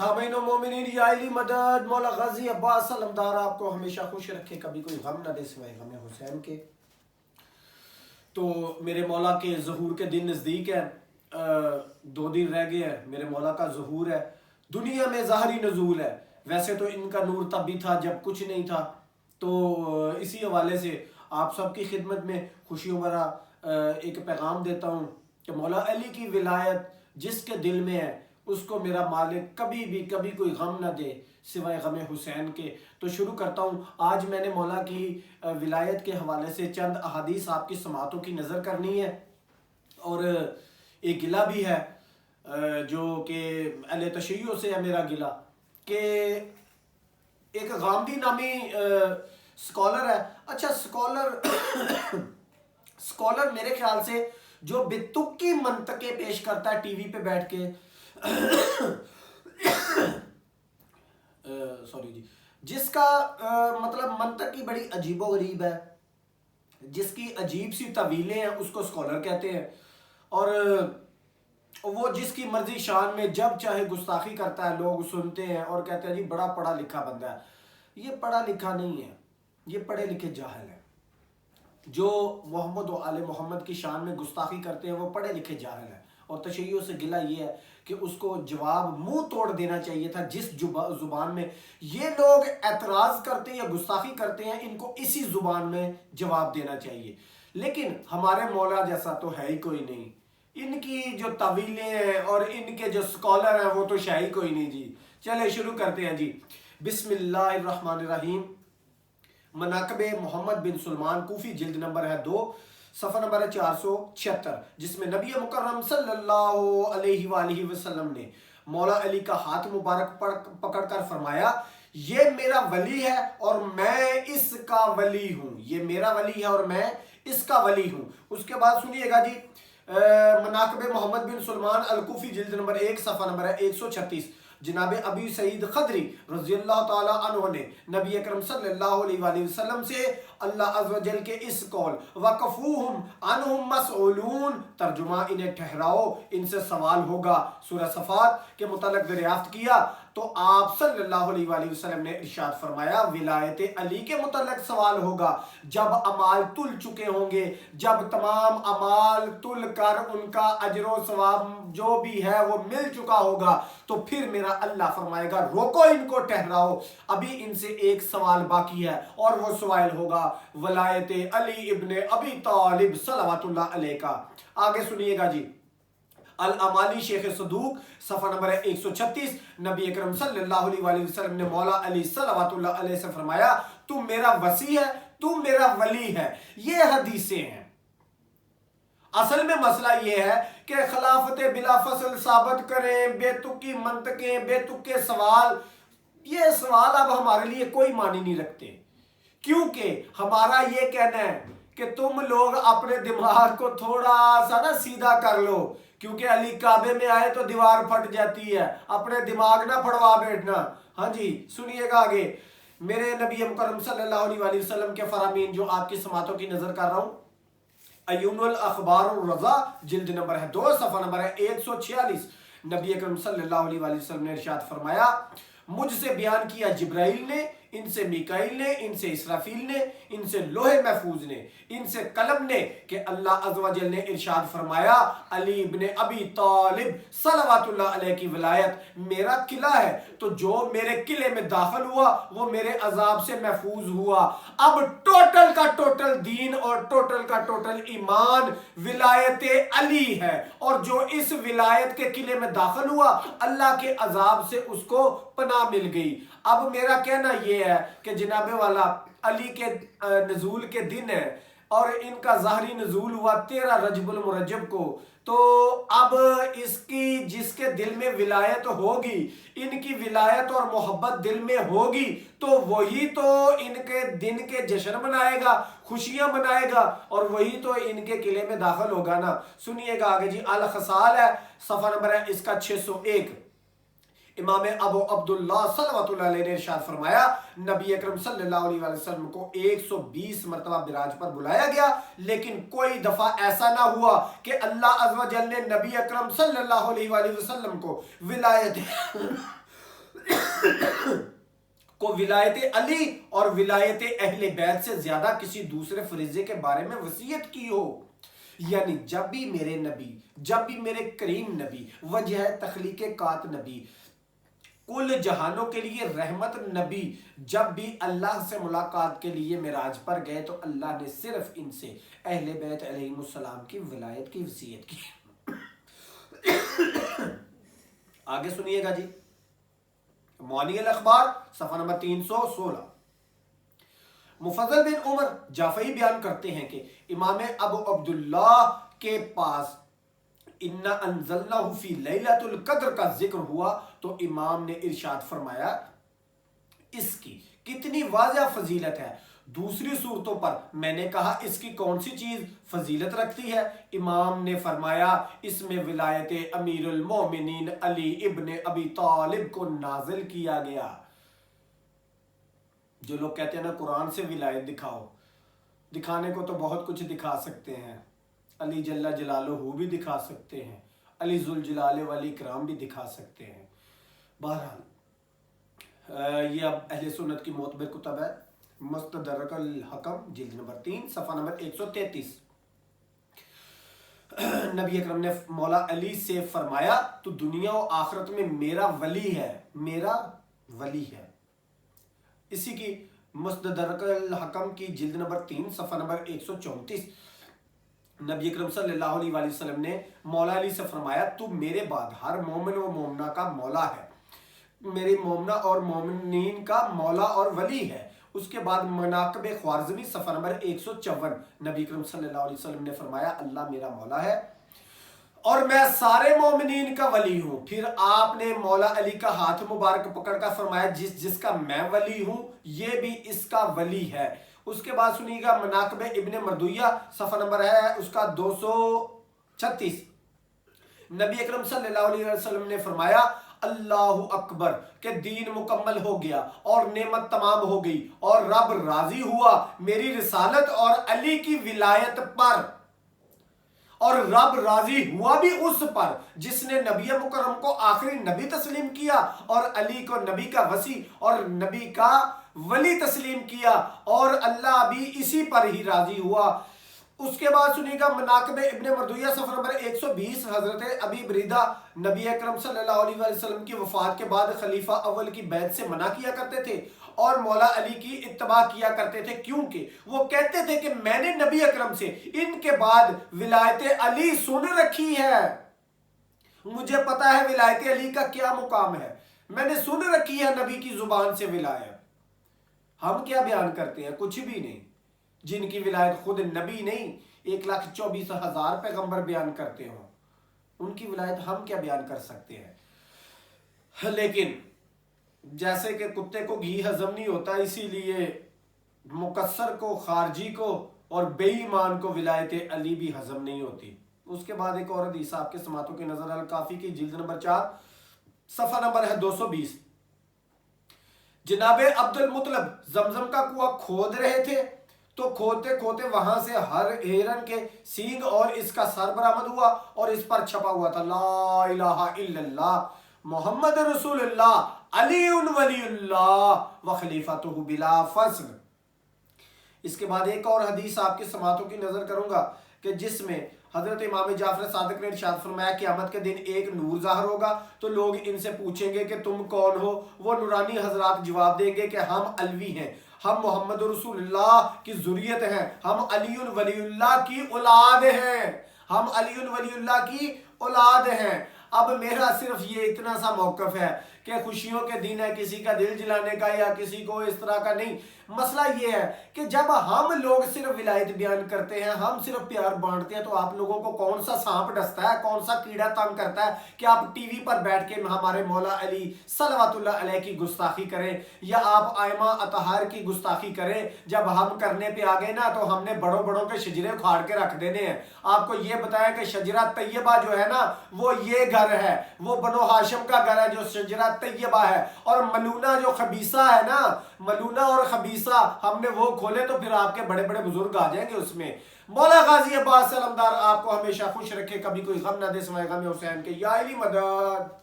تابعین و مومنین یا علی مدد مولا غازی عباس علمدار آپ کو ہمیشہ خوش رکھے، کبھی کوئی غم نہ دے سوائے غم حسین کے۔ تو میرے مولا کے ظہور کے دن نزدیک ہے، 2 دن رہ گئے ہیں، میرے مولا کا ظہور ہے، دنیا میں ظاہری نزول ہے۔ ویسے تو ان کا نور تب بھی تھا جب کچھ نہیں تھا، تو اسی حوالے سے آپ سب کی خدمت میں خوشیوں بھرا ایک پیغام دیتا ہوں کہ مولا علی کی ولایت جس کے دل میں ہے اس کو میرا مالک کبھی بھی کبھی کوئی غم نہ دے سوائے غم حسین کے۔ تو شروع کرتا ہوں، آج میں نے مولا کی ولایت کے حوالے سے چند احادیث آپ کی سماعتوں کی نظر کرنی ہے، اور ایک گلہ بھی ہے جو کہ اہل تشیع سے ہے میرا گلہ، کہ ایک غامدی نامی سکولر ہے۔ اچھا سکولر میرے خیال سے جو بے تکی منطقیں پیش کرتا ہے ٹی وی پہ بیٹھ کے سوری جی، جس کا مطلب منطق کی بڑی عجیب و غریب ہے، جس کی عجیب سی طویلیں ہیں، اس کو سکولر کہتے ہیں، اور وہ جس کی مرضی شان میں جب چاہے گستاخی کرتا ہے، لوگ سنتے ہیں اور کہتے ہیں جی بڑا پڑھا لکھا بندہ ہے۔ یہ پڑھا لکھا نہیں ہے، یہ پڑھے لکھے جاہل ہیں۔ جو محمد و آل محمد کی شان میں گستاخی کرتے ہیں وہ پڑھے لکھے جاہل ہیں، اور تشیع سے گلہ یہ ہے کہ اس کو جواب منہ توڑ دینا چاہیے تھا۔ جس زبان میں یہ لوگ اعتراض کرتے ہیں یا گستاخی کرتے ہیں، ان کو اسی زبان میں جواب دینا چاہیے، لیکن ہمارے مولا جیسا تو ہے ہی کوئی نہیں۔ ان کی جو طویلیں ہیں اور ان کے جو سکولر ہیں وہ تو شاہی کوئی نہیں جی۔ چلے شروع کرتے ہیں جی۔ بسم اللہ الرحمن الرحیم۔ مناقب محمد بن سلمان کوفی، جلد نمبر ہے 2، صفحہ نمبر ہے 476، جس میں نبی مکرم صلی اللہ علیہ وآلہ وسلم نے مولا علی کا ہاتھ مبارک پکڑ کر فرمایا، یہ میرا ولی ہے اور میں اس کا ولی ہوں، یہ میرا ولی ہے اور میں اس کا ولی ہوں۔ اس کے بعد سنیے گا جی، مناقب محمد بن سلمان الکوفی، جلد نمبر 1، صفحہ نمبر ہے 136، جناب ابی سعید خدری رضی اللہ تعالی عنہ نے نبی اکرم صلی اللہ علیہ وآلہ وسلم سے اللہ عز و جل کے اس قول وَقَفُوهُمْ عَنْهُمْ مَسْعُولُونَ، ترجمہ انہیں ٹھہراؤ ان سے سوال ہوگا، سورہ صفات کے متعلق دریافت کیا تو آپ صلی اللہ علیہ وآلہ وسلم نے ارشاد فرمایا ولایت علی کے متعلق سوال ہوگا جب اعمال تل چکے ہوں گے، جب تمام اعمال تل کر ان کا اجر و ثواب جو بھی ہے وہ مل چکا ہوگا، تو پھر میرا اللہ فرمائے گا روکو ان کو، ٹھہراؤ، ابھی ان سے ایک سوال باقی ہے، اور وہ سوال ہوگا ولایت علی ابن ابی طالب صلوات اللہ علیہ کا۔ آگے سنیے گا جی، الامالی شیخ صدوق، صفحہ نمبر 136، نبی اکرم صلی اللہ علیہ وآلہ وسلم نے مولا علی صلوات اللہ علیہ سے فرمایا تو میرا وصی ہے، تو میرا ولی ہے۔ یہ حدیثیں ہیں۔ اصل میں مسئلہ یہ ہے کہ خلافت بلا فصل ثابت کریں، بے تکی منطقیں، بے تکے سوال، یہ سوال اب ہمارے لیے کوئی معنی نہیں رکھتے، کیونکہ ہمارا یہ کہنا ہے کہ تم لوگ اپنے دماغ کو تھوڑا سا نا سیدھا کر لو، کیونکہ علی کعبے میں آئے تو دیوار پھٹ جاتی ہے، اپنے دماغ نہ پھڑوا بیٹھنا۔ ہاں جی سنیے گا آگے، میرے نبی مکرم صلی اللہ علیہ وآلہ وسلم کے فرامین جو آپ کی سماعتوں کی نظر کر رہا ہوں، ایون الاخبار الرضا، جلد نمبر ہے 2، صفحہ نمبر ہے 146، نبی اکرم صلی اللہ علیہ وآلہ وسلم نے ارشاد فرمایا مجھ سے بیان کیا جبرائیل نے، ان سے میکائیل نے، ان سے اسرافیل نے، ان سے لوح محفوظ نے، ان سے قلم نے، کہ اللہ عز و جل نے ارشاد فرمایا علی ابن ابی طالب صلوات اللہ علیہ کی ولایت میرا قلعہ ہے، تو جو میرے قلعے میں داخل ہوا وہ میرے عذاب سے محفوظ ہوا۔ اب ٹوٹل کا ٹوٹل دین اور ٹوٹل کا ٹوٹل ایمان ولایت علی ہے، اور جو اس ولایت کے قلعے میں داخل ہوا اللہ کے عذاب سے اس کو پناہ مل گئی۔ اب میرا کہنا یہ ہے کہ جناب والا علی کے نزول کے دن ہے اور ان کا ظاہری نزول ہوا 13 رجب المرجب کو، تو اب اس کی جس کے دل میں ولایت ہوگی، ان کی ولایت اور محبت دل میں ہوگی، تو وہی تو ان کے دن کے جشن منائے گا، خوشیاں منائے گا، اور وہی تو ان کے قلعے میں داخل ہوگا نا۔ سنیے گا آگے جی، الخصال ہے، صفحہ نمبر ہے اس کا 601، امام ابو عبداللہ صلوات اللہ علیہ نے ارشاد فرمایا نبی اکرم صلی اللہ علیہ وسلم کو 120 مرتبہ براج پر بلایا گیا، لیکن کوئی دفعہ ایسا نہ ہوا کہ اللہ عز و جل نے نبی اکرم صلی اللہ علیہ وسلم کو ولایت کو ولایت علی اور ولایت اہل بیت سے زیادہ کسی دوسرے فریضے کے بارے میں وصیت کی ہو۔ یعنی جب بھی میرے نبی، جب بھی میرے کریم نبی، وجہ تخلیق کات نبی، کل جہانوں کے لیے رحمت نبی، جب بھی اللہ سے ملاقات کے لیے معراج پر گئے تو اللہ نے صرف ان سے اہل بیت علیہ السلام کی ولایت کی وصیت کی۔ آگے سنیے گا جی، معانی الاخبار صفحہ نمبر 316۔ مفضل بن عمر جعفری بیان کرتے ہیں کہ امام ابو عبداللہ کے پاس اِنَّا أَنزَلْنَاهُ فِي لَيْلَةُ الْقَدْرِ کا ذکر ہوا تو امام نے ارشاد فرمایا اس کی کتنی واضح فضیلت ہے۔ دوسری صورتوں پر میں نے کہا اس کی کون سی چیز فضیلت رکھتی ہے؟ امام نے فرمایا اس میں ولایت امیر المومنین علی ابن ابی طالب کو نازل کیا گیا۔ جو لوگ کہتے ہیں نا قرآن سے ولایت دکھاؤ، دکھانے کو تو بہت کچھ دکھا سکتے ہیں، علی جل جلالہ بھی دکھا سکتے ہیں، علی ذوالجلال والاکرام بھی دکھا سکتے ہیں۔ بہرحال یہ اب اہل سنت کی معتبر کتب ہے، مستدرک الحکم جلد نمبر 3 صفحہ نمبر 133۔ نبی اکرم نے مولا علی سے فرمایا تو دنیا و آخرت میں میرا ولی ہے، میرا ولی ہے۔ اسی کی مستدرک الحکم کی جلد نمبر 3 صفحہ نمبر 134۔ نبی اکرم صلی اللہ علیہ وآلہ وسلم نے مولا علی سے فرمایا تو میرے بعد ہر مومن و مومنہ کا مولا ہے، میری مومنہ اور مومنین کا مولا اور ولی ہے۔ اس کے بعد مناقب خوارزمی صفحہ نمبر 154، نبی اکرم صلی اللہ علیہ وسلم نے فرمایا اللہ میرا مولا ہے اور میں سارے مومنین کا ولی ہوں۔ پھر آپ نے مولا علی کا ہاتھ مبارک پکڑ کر فرمایا جس کا میں ولی ہوں یہ بھی اس کا ولی ہے۔ اس کے بعد سنیے گا مناقب ابن مردویہ صفحہ نمبر ہے اس کا 236۔ نبی اکرم صلی اللہ علیہ وسلم نے فرمایا اللہ اکبر کہ دین مکمل ہو گیا اور نعمت تمام ہو گئی اور رب راضی ہوا میری رسالت اور علی کی ولایت پر، اور رب راضی ہوا بھی اس پر جس نے نبی مکرم کو آخری نبی تسلیم کیا اور علی کو نبی کا وصی اور نبی کا ولی تسلیم کیا، اور اللہ بھی اسی پر ہی راضی ہوا۔ اس کے بعد سنیے گا مناقب ابن مردویہ صفحہ نمبر 120۔ حضرت ابی بریدہ نبی اکرم صلی اللہ علیہ وسلم کی وفات کے بعد خلیفہ اول کی بیعت سے منع کیا کرتے تھے اور مولا علی کی اتباع کیا کرتے تھے، کیونکہ وہ کہتے تھے کہ میں نے نبی اکرم سے ان کے بعد ولایت علی سن رکھی ہے، مجھے پتا ہے ولایت علی کا کیا مقام ہے، میں نے سن رکھی ہے نبی کی زبان سے ولایت۔ ہم کیا بیان کرتے ہیں؟ کچھ بھی نہیں۔ جن کی ولایت خود نبی نہیں 1,24,000 پیغمبر بیان کرتے ہوں، ان کی ولایت ہم کیا بیان کر سکتے ہیں؟ لیکن جیسے کہ کتے کو گھی ہضم نہیں ہوتا، اسی لیے مکسر کو، خارجی کو اور بے ایمان کو ولایت علی بھی ہضم نہیں ہوتی۔ اس کے بعد ایک اور حدیث آپ کے سماعتوں کی نظر الکافی کی جلد نمبر 4 صفحہ نمبر ہے 220۔ جناب عبد المطلب زمزم کا کنواں کھود رہے تھے تو کھودتے کھودتے وہاں سے ہر ہرن کے سینگ اور اس کا سر برآمد ہوا اور اس پر چھپا ہوا تھا لا الہ الا اللہ محمد رسول اللہ علی ولی اللہ وخلیفۃہ بلا فصل۔ اس کے بعد ایک اور حدیث آپ کے سماعتوں کی نظر کروں گا کہ جس میں حضرت امام جعفر صادق نے ارشاد فرمایا قیامت کے دن ایک نور ظاہر ہوگا تو لوگ ان سے پوچھیں گے کہ تم کون ہو؟ وہ نورانی حضرات جواب دیں گے کہ ہم علوی ہیں، ہم محمد رسول اللہ کی ذریت ہیں، ہم علی ولی اللہ کی اولاد ہیں، ہم علی ولی اللہ کی اولاد ہیں۔ اب میرا صرف یہ اتنا سا موقف ہے کہ خوشیوں کے دن ہے، کسی کا دل جلانے کا یا کسی کو اس طرح کا نہیں۔ مسئلہ یہ ہے کہ جب ہم لوگ صرف ولایت بیان کرتے ہیں، ہم صرف پیار بانٹتے ہیں، تو آپ لوگوں کو کون سا سانپ ڈستا ہے، کون سا کیڑا تنگ کرتا ہے کہ آپ ٹی وی پر بیٹھ کے ہمارے مولا علی صلوات اللہ علیہ کی گستاخی کریں یا آپ آئمہ اطہار کی گستاخی کریں؟ جب ہم کرنے پہ آگے نا تو ہم نے بڑوں بڑوں کے شجرے اکھاڑ کے رکھ دینے ہیں۔ آپ کو یہ بتایا کہ شجرہ طیبہ جو ہے نا وہ یہ گھر ہے، وہ بنو ہاشم کا گھر ہے جو شجرہ طیبہ ہے، اور ملونہ جو خبیثہ ہے نا، ملونہ اور خبیثہ ہم نے وہ کھولے تو پھر آپ کے بڑے بڑے بزرگ آ جائیں گے اس میں۔ مولا غازی عباس علمدار آپ کو ہمیشہ خوش رکھے، کبھی کوئی غم نہ دے سوائے غم حسین کے، یا علی مدد۔